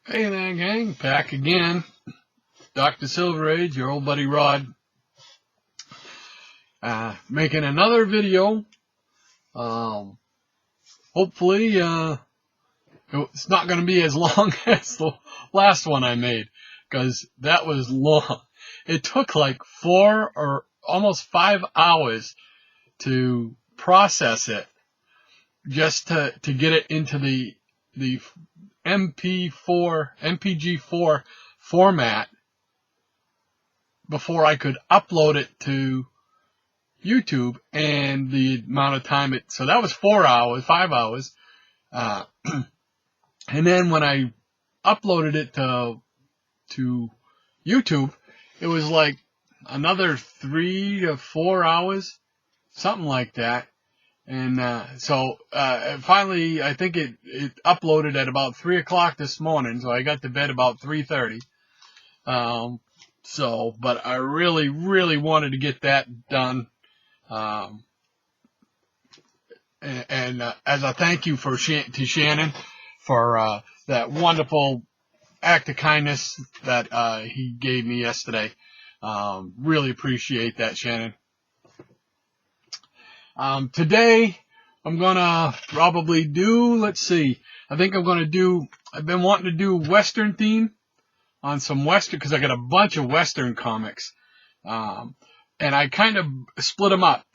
Hey there, gang. Back again. Dr. Silver Age, your old buddy Rod. Making another video. Hopefully, it's not going to be as long as the last one I made, because that was long. It took like 4 or almost 5 hours to process it, just to get it into the MPG4 format before I could upload it to YouTube, and the amount of time so that was 4 hours, 5 hours, and then when I uploaded it to YouTube, it was like another 3 to 4 hours, something like that. And so finally, I think it uploaded at about 3 o'clock this morning, so I got to bed about 3:30. But I really, really wanted to get that done. As a thank you to Shannon for that wonderful act of kindness that he gave me yesterday. Really appreciate that, Shannon. Today, I'm going to probably do, I've been wanting to do Western theme on some Western, because I got a bunch of Western comics. And I kind of split them up.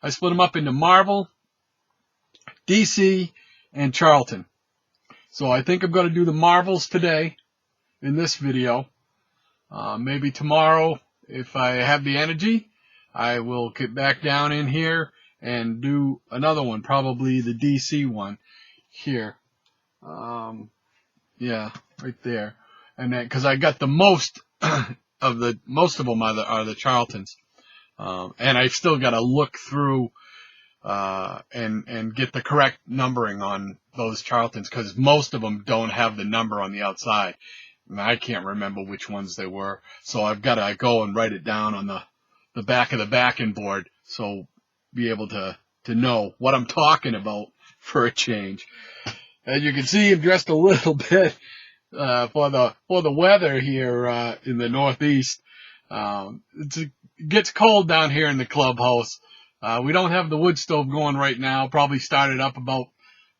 I split them up into Marvel, DC, and Charlton. So I think I'm going to do the Marvels today in this video. Maybe tomorrow, if I have the energy, I will get back down in here and do another one, probably the DC one here. Yeah, right there. And then, because I got the most of them are the Charltons. And I've still got to look through and get the correct numbering on those Charltons, because most of them don't have the number on the outside. And I can't remember which ones they were, so I've got to go and write it down on the back of the backing board, so be able to know what I'm talking about for a change. As you can see, I'm dressed a little bit for the weather here in the Northeast. It gets cold down here in the clubhouse. We don't have the wood stove going right now. Probably started up about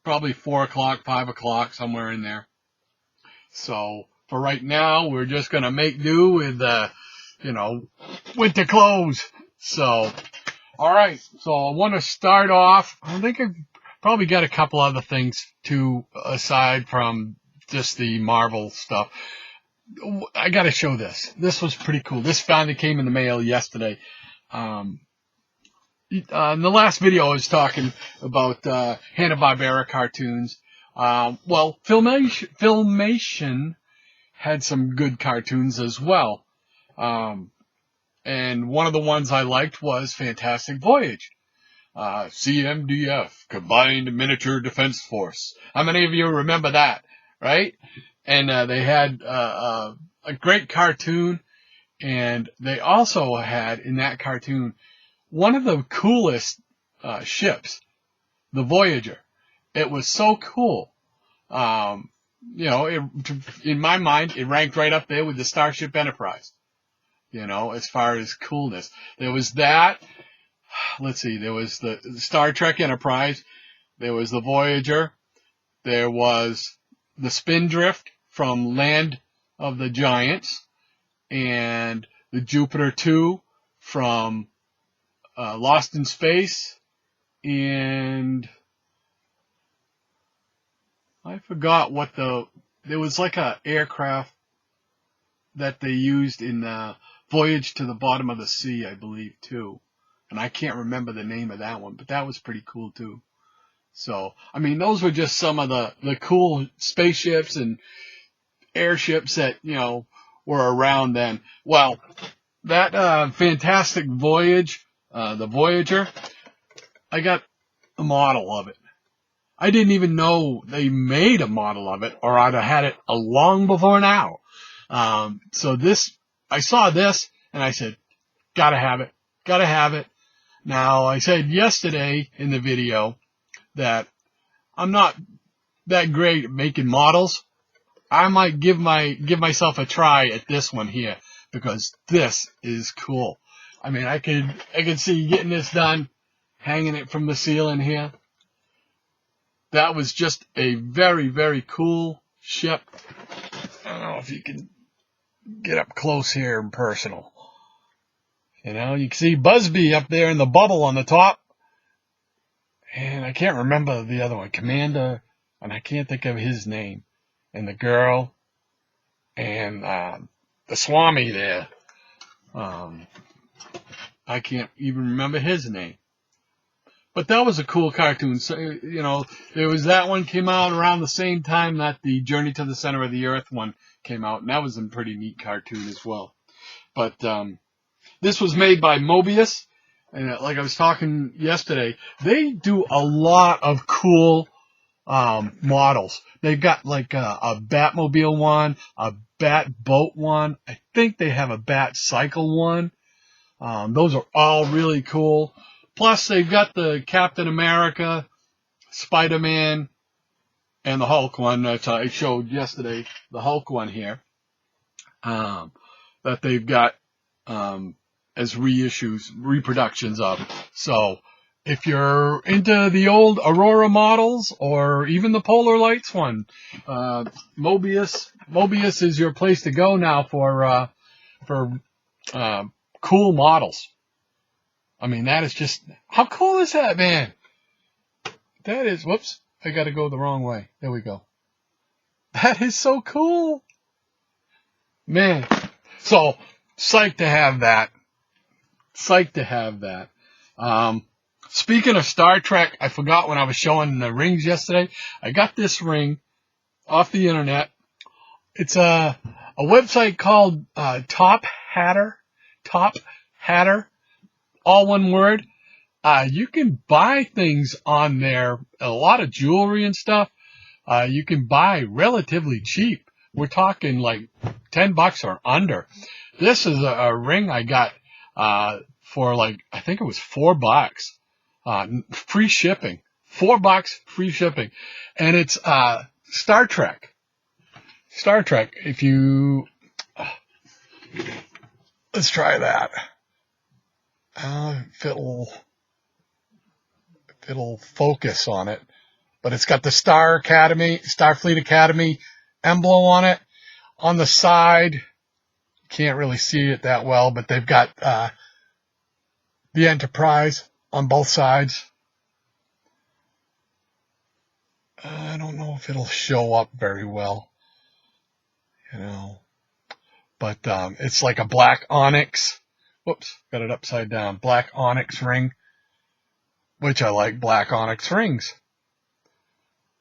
4 o'clock, 5 o'clock, somewhere in there. So for right now, we're just going to make do with, winter clothes. So, all right. So I want to start off. I think I've probably got a couple other things too, aside from just the Marvel stuff. I got to show this. This was pretty cool. This finally came in the mail yesterday. In the last video, I was talking about Hanna-Barbera cartoons. Well, Filmation had some good cartoons as well. And one of the ones I liked was Fantastic Voyage. CMDF, Combined Miniature Defense Force. How many of you remember that, right? And they had a great cartoon, and they also had in that cartoon one of the coolest ships, the Voyager. It was so cool. In my mind, it ranked right up there with the Starship Enterprise. As far as coolness, there was that. Let's see, there was the Star Trek Enterprise, there was the Voyager, there was the Spindrift from Land of the Giants, and the Jupiter 2 from Lost in Space, and I forgot there was like a aircraft that they used in Voyage to the Bottom of the Sea, I believe, too. And I can't remember the name of that one, but that was pretty cool too. So, I mean, those were just some of the cool spaceships and airships that, were around then. Well, that Fantastic Voyage, the Voyager, I got a model of it. I didn't even know they made a model of it, or I'd have had it long before now. So I saw this, and I said, gotta have it. Now, I said yesterday in the video that I'm not that great at making models, I might give myself a try at this one here, because this is cool. I mean, I could see getting this done, hanging it from the ceiling here. That was just a very, very cool ship. I don't know if you can get up close here and personal. You know, you can see Busby up there in the bubble on the top. And I can't remember the other one, Commander, and I can't think of his name. And the girl, and the Swami there. I can't even remember his name. But that was a cool cartoon. So, you know, there was that one came out around the same time that the Journey to the Center of the Earth one came out, and that was a pretty neat cartoon as well. But this was made by Mobius, and like I was talking yesterday, they do a lot of cool models. They've got like a Batmobile one, a Bat boat one. I think they have a Bat cycle one. Those are all really cool. Plus, they've got the Captain America, Spider-Man, and the Hulk one that I showed yesterday, the Hulk one here, that they've got as reproductions of. So, if you're into the old Aurora models or even the Polar Lights one, Mobius is your place to go now for cool models. I mean, that is just, how cool is that, man? That is, whoops, I got to go the wrong way. There we go. That is so cool. Man. So, psyched to have that. Psyched to have that. Speaking of Star Trek, I forgot when I was showing the rings yesterday. I got this ring off the internet. It's a website called Top Hatter. Top Hatter. All one word. You can buy things on there, a lot of jewelry and stuff. You can buy relatively cheap. We're talking like $10 or under. This is a ring I got for like, I think it was $4. Free shipping. $4 free shipping. And it's Star Trek. Star Trek. If you let's try that. If it'll focus on it. But it's got the Starfleet Academy emblem on it. On the side, can't really see it that well, but they've got the Enterprise on both sides. I don't know if it'll show up very well, you know. But it's like a black onyx. Whoops, got it upside down. Black onyx ring, which I like black onyx rings.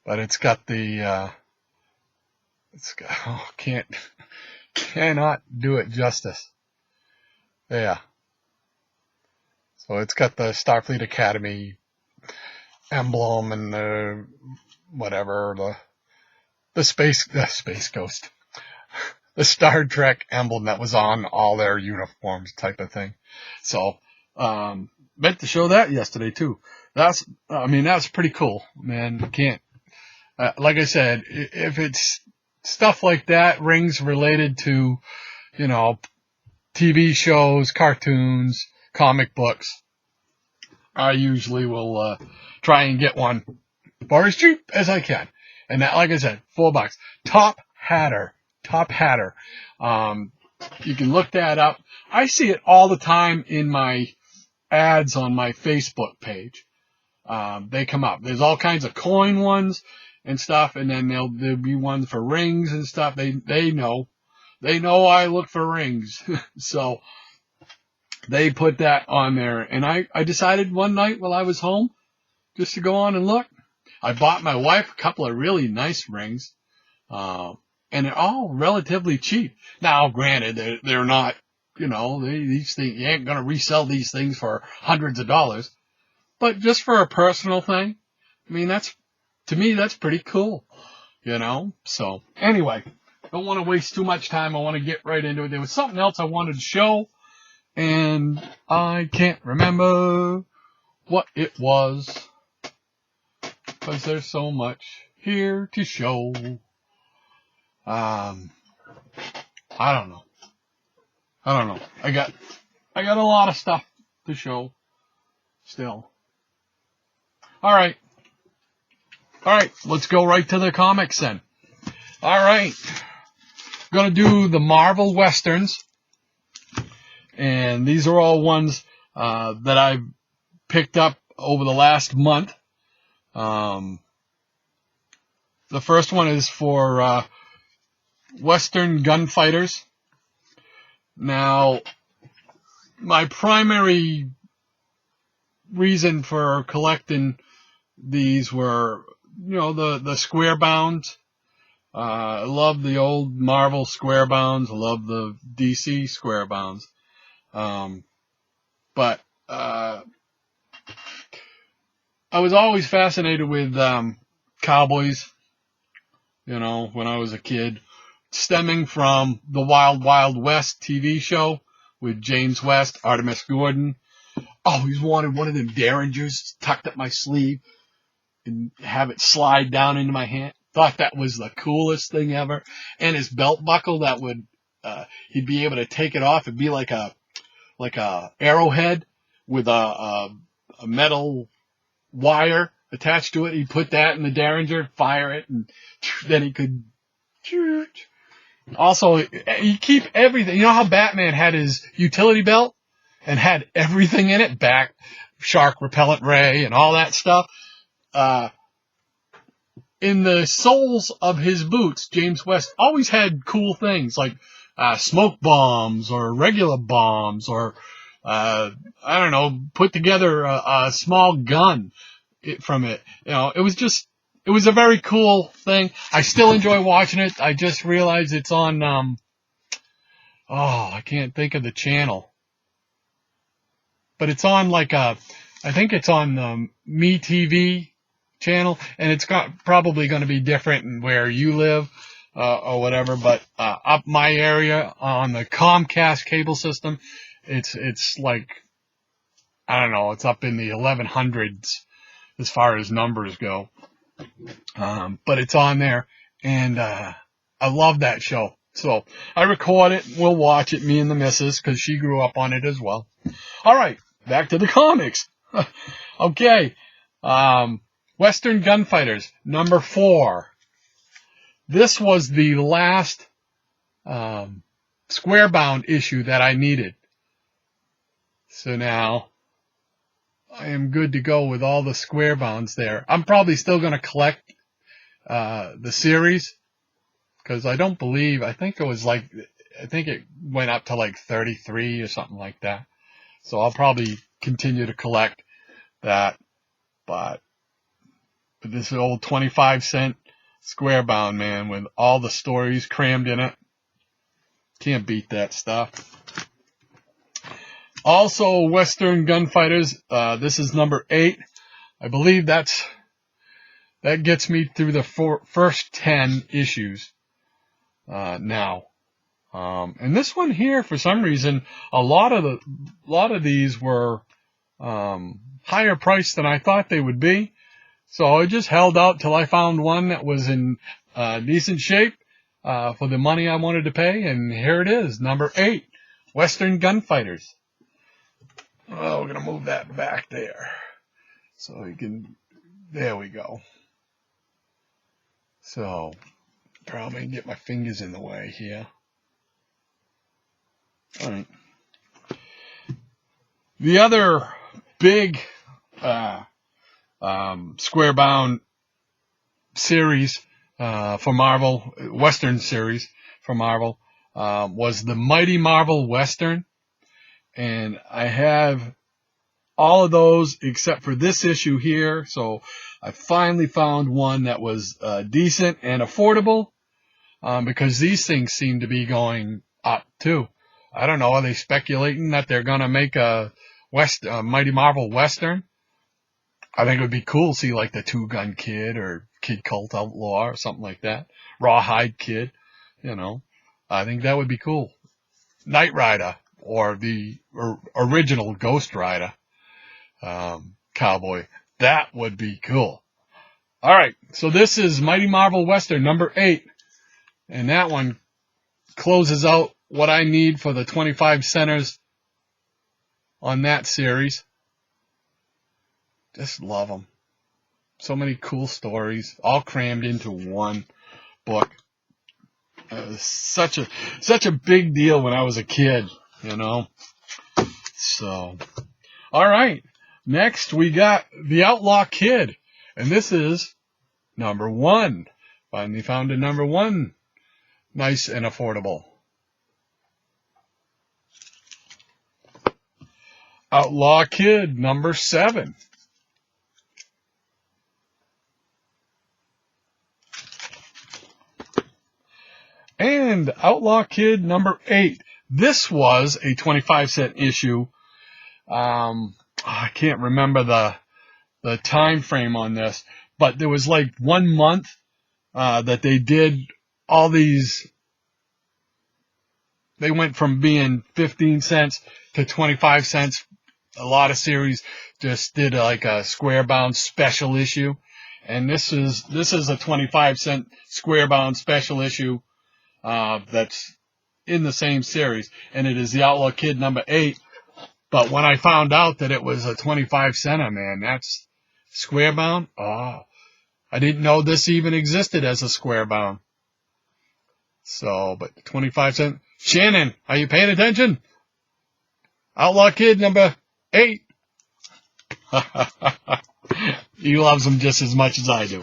But it's got the, cannot do it justice. Yeah. So it's got the Starfleet Academy emblem and the, whatever, the Space Ghost. The Star Trek emblem that was on all their uniforms type of thing. So, meant to show that yesterday too. That's pretty cool, man. You can't, like I said, if it's stuff like that, rings related to, you know, TV shows, cartoons, comic books, I usually will, try and get one for as cheap as I can. And that, like I said, $4. Top Hatter. You can look that up. I see it all the time in my ads on my Facebook page. They come up. There's all kinds of coin ones and stuff, and then there'll be ones for rings and stuff. They know I look for rings. So they put that on there. And I decided one night while I was home just to go on and look. I bought my wife a couple of really nice rings. And they're all relatively cheap. Now, granted, they're not, you know, these things, you ain't going to resell these things for hundreds of dollars. But just for a personal thing, I mean, to me, that's pretty cool, you know? So, anyway, don't want to waste too much time. I want to get right into it. There was something else I wanted to show, and I can't remember what it was, because there's so much here to show. I don't know. I got a lot of stuff to show still. All right. Let's go right to the comics then. All right. I'm going to do the Marvel Westerns. And these are all ones that I've picked up over the last month. The first one is for Western gunfighters. Now, my primary reason for collecting these were, the square bounds. I love the old Marvel square bounds. I love the DC square bounds. But I was always fascinated with cowboys, when I was a kid, stemming from the Wild Wild West TV show with James West, Artemis Gordon. Always wanted one of them derringers tucked up my sleeve and have it slide down into my hand. Thought that was the coolest thing ever. And his belt buckle that would, he'd be able to take it off. It'd be like a arrowhead with a metal wire attached to it. He'd put that in the derringer, fire it, and then he could. Also, you keep everything. You know how Batman had his utility belt and had everything in it, back, shark repellent ray, and all that stuff. In the soles of his boots, James West always had cool things like smoke bombs or regular bombs, or put together a small gun from it. It was a very cool thing. I still enjoy watching it. I just realized it's on, I can't think of the channel. But it's on I think it's on the Me TV channel, and it's probably going to be different in where you live, or whatever, but, up my area on the Comcast cable system, it's like, I don't know, it's up in the 1100s as far as numbers go. But it's on there, and I love that show. So I record it, and we'll watch it, me and the missus, because she grew up on it as well. All right, back to the comics. Okay, Western Gunfighters, number 4. This was the last square-bound issue that I needed. So now I am good to go with all the square bounds there. I'm probably still going to collect the series, because I think it went up to like 33 or something like that. So I'll probably continue to collect that. But this old 25-cent square bound, man, with all the stories crammed in it, can't beat that stuff. Also, Western Gunfighters, this is number 8. I believe that gets me through the first 10 issues now. And this one here, for some reason, a lot of these were higher priced than I thought they would be. So I just held out till I found one that was in decent shape for the money I wanted to pay, and here it is, number 8, Western Gunfighters. Oh, we're going to move that back there. So you can, there we go. So, probably get my fingers in the way here. All right. The other big square bound series for Marvel, Western series for Marvel, was the Mighty Marvel Western. And I have all of those except for this issue here. So I finally found one that was decent and affordable, because these things seem to be going up too. I don't know. Are they speculating that they're going to make a Mighty Marvel Western? I think it would be cool to see like the Two Gun Kid or Kid Colt Outlaw or something like that. Rawhide Kid, I think that would be cool. Knight Rider, or the original Ghost Rider cowboy. That would be cool. All right, so this is Mighty Marvel Western number 8. And that one closes out what I need for the 25 centers on that series. Just love them. So many cool stories, all crammed into one book. It was such a big deal when I was a kid, you know. So, all right. Next, we got The Outlaw Kid, and this is number 1. Finally found a number 1. Nice and affordable. Outlaw Kid, number 7. And Outlaw Kid, number 8. This was a 25-cent issue. I can't remember the time frame on this, but there was like 1 month that they did all these. They went from being 15 cents to 25 cents. A lot of series just did like a square bound special issue, and this is a 25-cent square bound special issue that's in the same series, and it is The Outlaw Kid number 8. But when I found out that it was a 25 center, man, that's square bound. Oh, I didn't know this even existed as a square bound. So, but 25 cent. Shannon, are you paying attention? Outlaw Kid number 8. He loves them just as much as I do.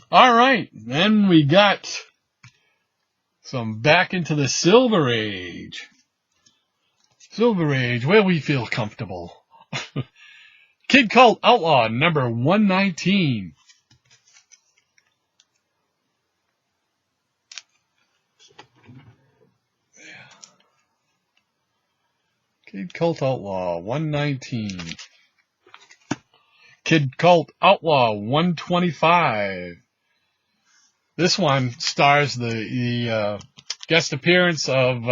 All right, then we got some back into the Silver Age. Silver Age, where we feel comfortable. Kid Cult Outlaw, number 119. Kid Cult Outlaw, 119. Kid Cult Outlaw, 125. This one stars the guest appearance of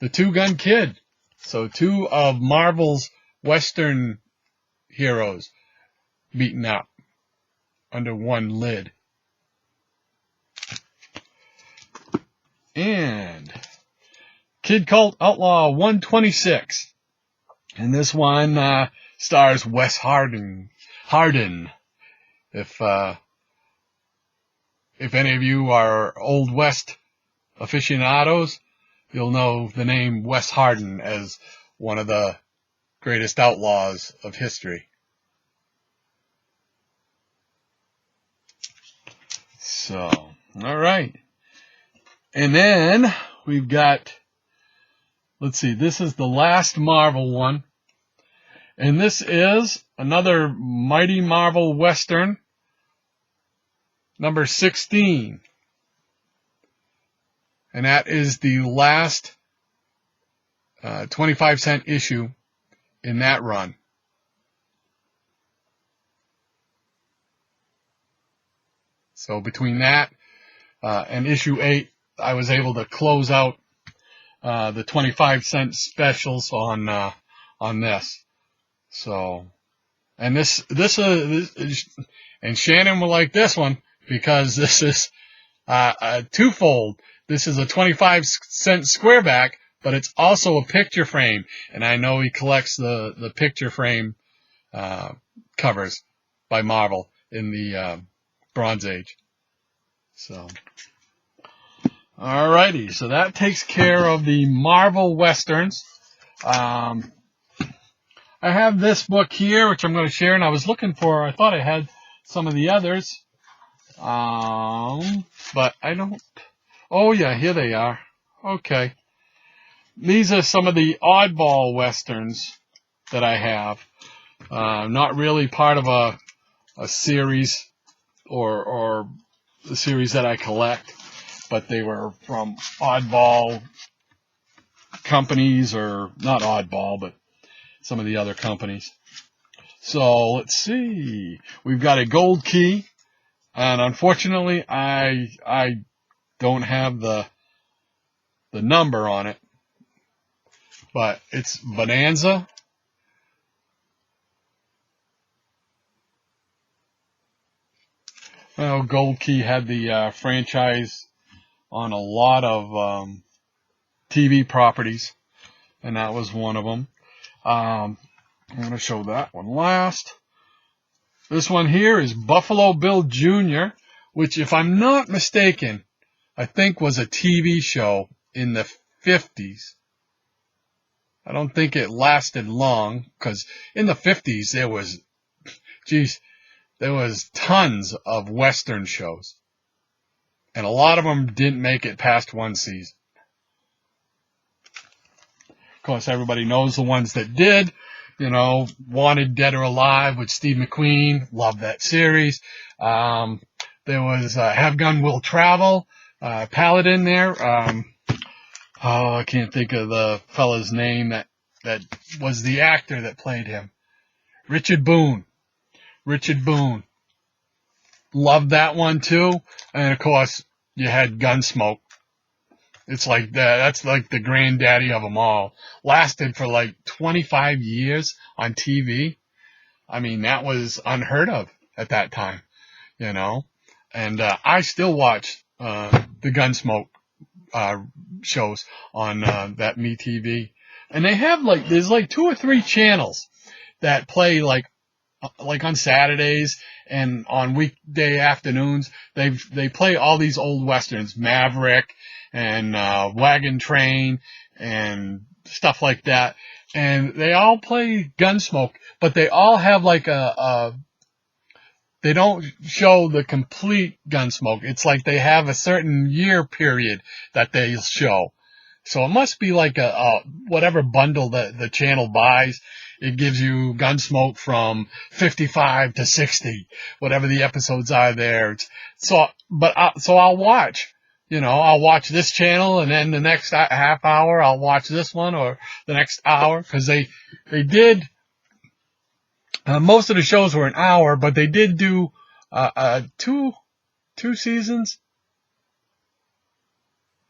the Two Gun Kid. So 2 of Marvel's Western heroes beaten up under one lid. And Kid Cult Outlaw 126. And this one stars Wes Harden. If any of you are Old West aficionados, you'll know the name Wes Harden as one of the greatest outlaws of history. So, all right. And then we've got, let's see, this is the last Marvel one. And this is another Mighty Marvel Western, number 16. And that is the last 25-cent issue in that run. So between that and issue 8, I was able to close out the 25-cent specials on this. So, and this and Shannon will like this one because this is twofold. This is a 25-cent squareback, but it's also a picture frame, and I know he collects the picture frame covers by Marvel in the Bronze Age. So, alrighty, so that takes care of the Marvel Westerns. I have this book here, which I'm going to share, and I was looking for, I thought I had some of the others, but I don't. Oh yeah, here they are. Okay. These are some of the oddball Westerns that I have. Not really part of a series or the series that I collect, but they were from oddball companies, or not oddball, but some of the other companies. So let's see. We've got a gold key, and unfortunately I don't have the number on it, but it's Bonanza. Well, Gold Key had the franchise on a lot of TV properties, and that was one of them. I'm going to show that one last. This one here is Buffalo Bill Jr., which, if I'm not mistaken, I think was a TV show in the 50s. I don't think it lasted long, because in the 50s there was tons of Western shows. And a lot of them didn't make it past one season. Of course, everybody knows the ones that did. Wanted, Dead or Alive with Steve McQueen. Loved that series. There was Have Gun Will Travel. Paladin there. I can't think of the fella's name that was the actor that played him. Richard Boone. Loved that one too. And of course, you had Gunsmoke. It's like that's like the granddaddy of them all. Lasted for like 25 years on TV. I mean, that was unheard of at that time, And I still watch the Gunsmoke shows on that MeTV. And they have there's 2 or 3 channels that play like on Saturdays and on weekday afternoons. They play all these old westerns, Maverick and Wagon Train and stuff like that. And they all play Gunsmoke, but they all have they don't show the complete Gunsmoke. It's like they have a certain year period that they show. So it must be like a whatever bundle that the channel buys. It gives you Gunsmoke from 55 to 60, whatever the episodes are there. So I'll watch. I'll watch this channel, and then the next half hour I'll watch this one, or the next hour, because they did. Most of the shows were an hour, but they did do two seasons.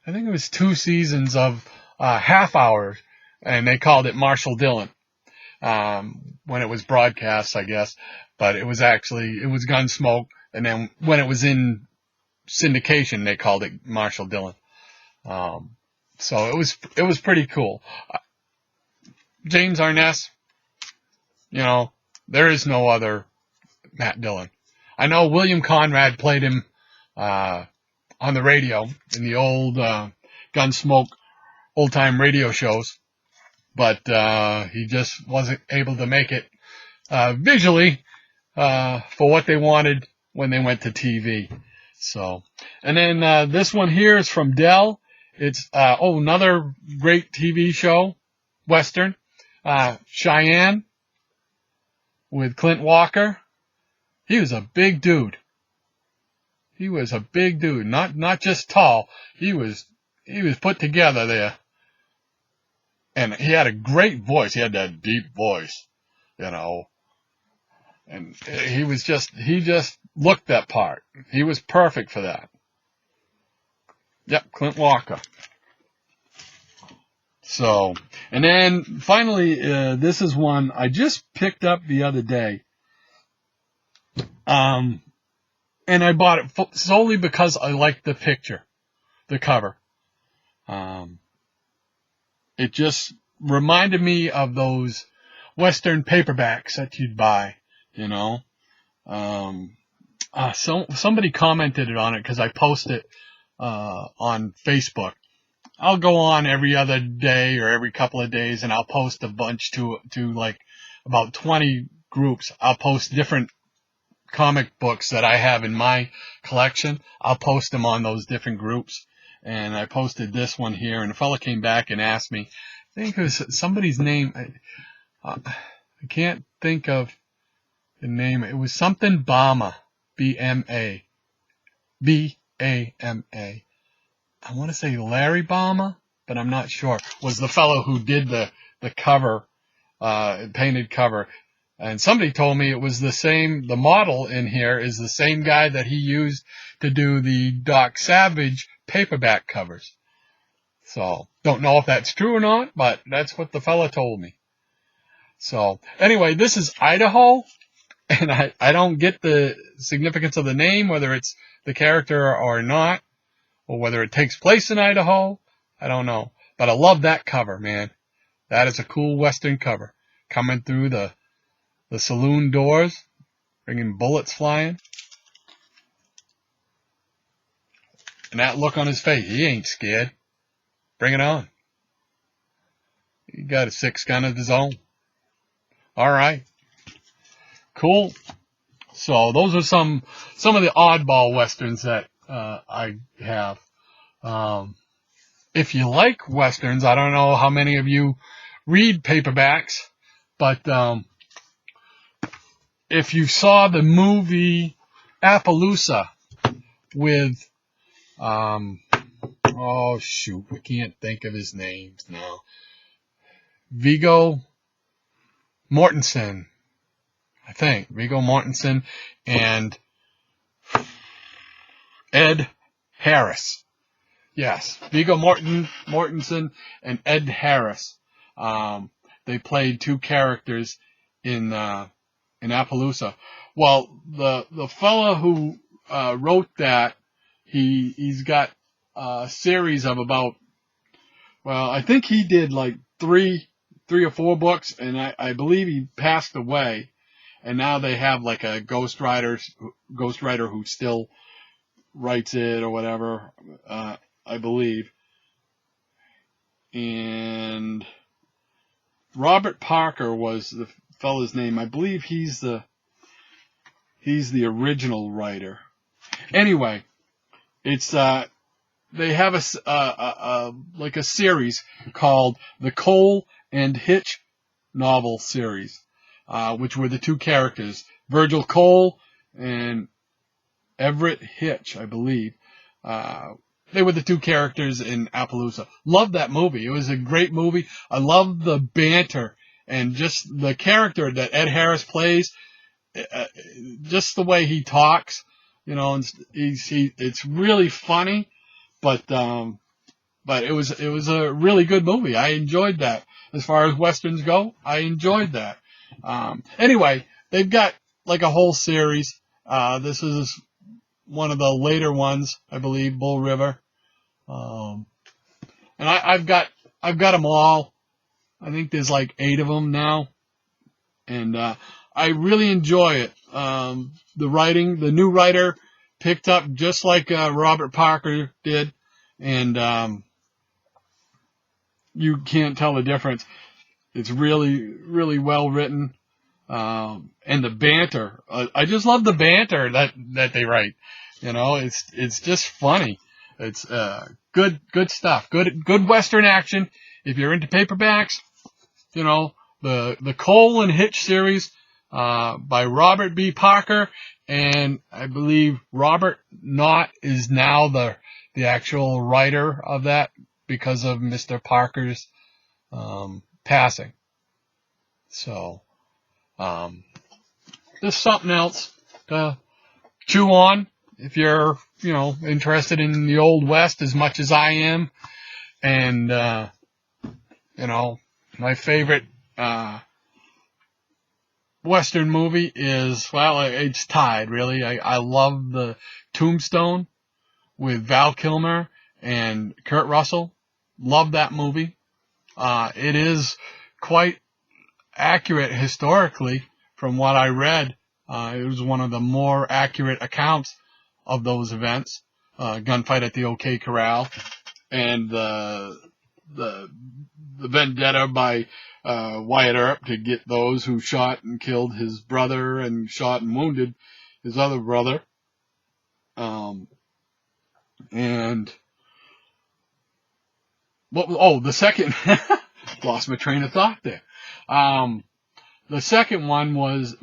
I think it was 2 seasons of half hours, and they called it Marshall Dillon when it was broadcast, I guess. But it was Gunsmoke, and then when it was in syndication, they called it Marshall Dillon. So it was pretty cool. James Arness, there is no other Matt Dillon. I know William Conrad played him on the radio in the old Gunsmoke old-time radio shows, but he just wasn't able to make it visually for what they wanted when they went to TV. So, and then this one here is from Dell. It's another great TV show, Western, Cheyenne with Clint Walker. He was a big dude. Not just tall. He was put together there. And he had a great voice. He had that deep voice, And he just looked that part. He was perfect for that. Yep, Clint Walker. So, and then finally, this is one I just picked up the other day. And I bought it solely because I liked the picture, the cover. It just reminded me of those Western paperbacks that you'd buy, Somebody commented on it because I post it on Facebook. I'll go on every other day or every couple of days, and I'll post a bunch to like about 20 groups. I'll post different comic books that I have in my collection. I'll post them on those different groups. And I posted this one here, and a fella came back and asked me, I think it was somebody's name. I can't think of the name. It was something Bama, B-M-A, B-A-M-A. I want to say Larry Bama, but I'm not sure. Was the fellow who did the cover, painted cover. And somebody told me it was the model in here is the same guy that he used to do the Doc Savage paperback covers. So, don't know if that's true or not, but that's what the fella told me. So, anyway, this is Idaho, and I don't get the significance of the name, whether it's the character or not, or whether it takes place in Idaho, I don't know. But I love that cover, man. That is a cool Western cover. Coming through the saloon doors, bringing bullets flying. And that look on his face, he ain't scared. Bring it on. He got a 6-gun of his own. All right. Cool. So those are some of the oddball Westerns that I have. If you like Westerns, I don't know how many of you read paperbacks, but if you saw the movie Appaloosa with, oh shoot, I can't think of his names now. Viggo Mortensen, I think. Viggo Mortensen and Ed Harris. Yes, Viggo Mortensen and Ed Harris. They played two characters in Appaloosa. Well, the fella who wrote that, he's got a series of about, well, I think he did like three or four books, and I believe he passed away, and now they have like a ghostwriter who still writes it or whatever, I believe. And Robert Parker was the fella's name. I believe he's the original writer. Anyway, it's they have like a series called the Cole and Hitch novel series, which were the two characters, Virgil Cole and Everett Hitch, I believe. They were the two characters in Appaloosa. Loved that movie. It was a great movie. I love the banter and just the character that Ed Harris plays, just the way he talks, you know, and it's really funny, but it was a really good movie. I enjoyed that. As far as Westerns go, I enjoyed that. Anyway, they've got like a whole series. This is one of the later ones, I believe, Bull River. And I've got them all. I think there's like 8 of them now. And, I really enjoy it. The writing, the new writer picked up just like, Robert Parker did. And, you can't tell the difference. It's really, really well written. And the banter, I just love the banter that they write. You know, it's just funny. It's, good stuff. Good Western action. If you're into paperbacks, you know, the Cole and Hitch series, by Robert B. Parker, and I believe Robert Knott is now the actual writer of that because of Mr. Parker's, passing. So, there's something else to chew on if you're, you know, interested in the Old West as much as I am. And, you know, my favorite, Western movie is, well, it's tied, really. I love the Tombstone with Val Kilmer and Kurt Russell. Love that movie. It is quite accurate historically from what I read. It was one of the more accurate accounts of those events. Gunfight at the OK Corral and the vendetta by Wyatt Earp to get those who shot and killed his brother and shot and wounded his other brother. And the second lost my train of thought there. The second one was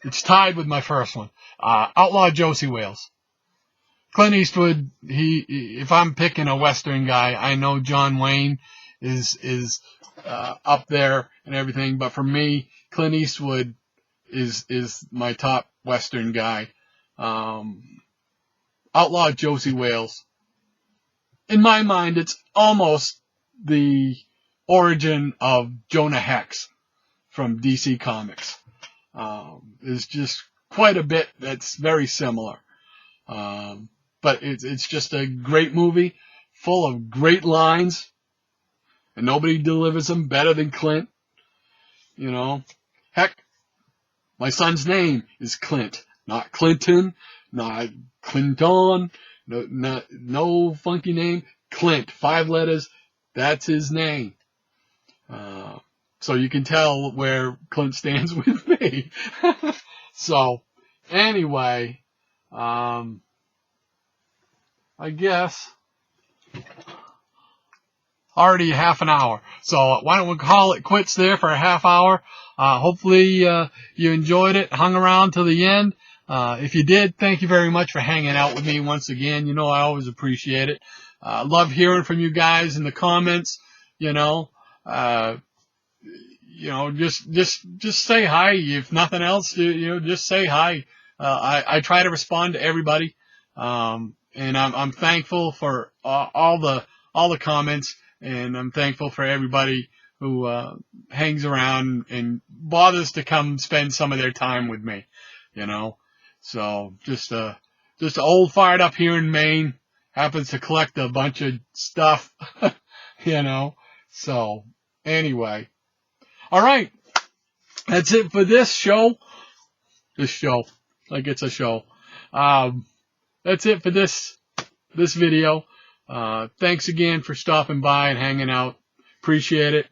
it's tied with my first one. Outlaw Josie Wales. Clint Eastwood, if I'm picking a Western guy, I know John Wayne is up there and everything, but for me, Clint Eastwood is my top Western guy. Outlaw Josie Wales. In my mind, it's almost the origin of Jonah Hex from DC Comics. There's just quite a bit that's very similar. But But it's just a great movie, full of great lines, and nobody delivers them better than Clint. You know, heck, my son's name is Clint, not Clinton, not Clinton, no funky name. Clint, 5 letters, that's his name. So you can tell where Clint stands with me. So, anyway, I guess already half an hour. So why don't we call it quits there for a half hour? Hopefully you enjoyed it, hung around till the end. If you did, thank you very much for hanging out with me once again. You know, I always appreciate it. Love hearing from you guys in the comments. You know, just say hi. If nothing else, just say hi. I try to respond to everybody. And I'm thankful for all the comments, and I'm thankful for everybody who hangs around and bothers to come spend some of their time with me. You know, so just old fired up here in Maine, happens to collect a bunch of stuff. You know, so anyway, all right, that's it for this show. This show, like it's a show. That's it for this video. Thanks again for stopping by and hanging out. Appreciate it.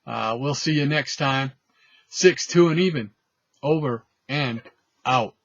We'll see you next time. 6-2 and even. Over and out.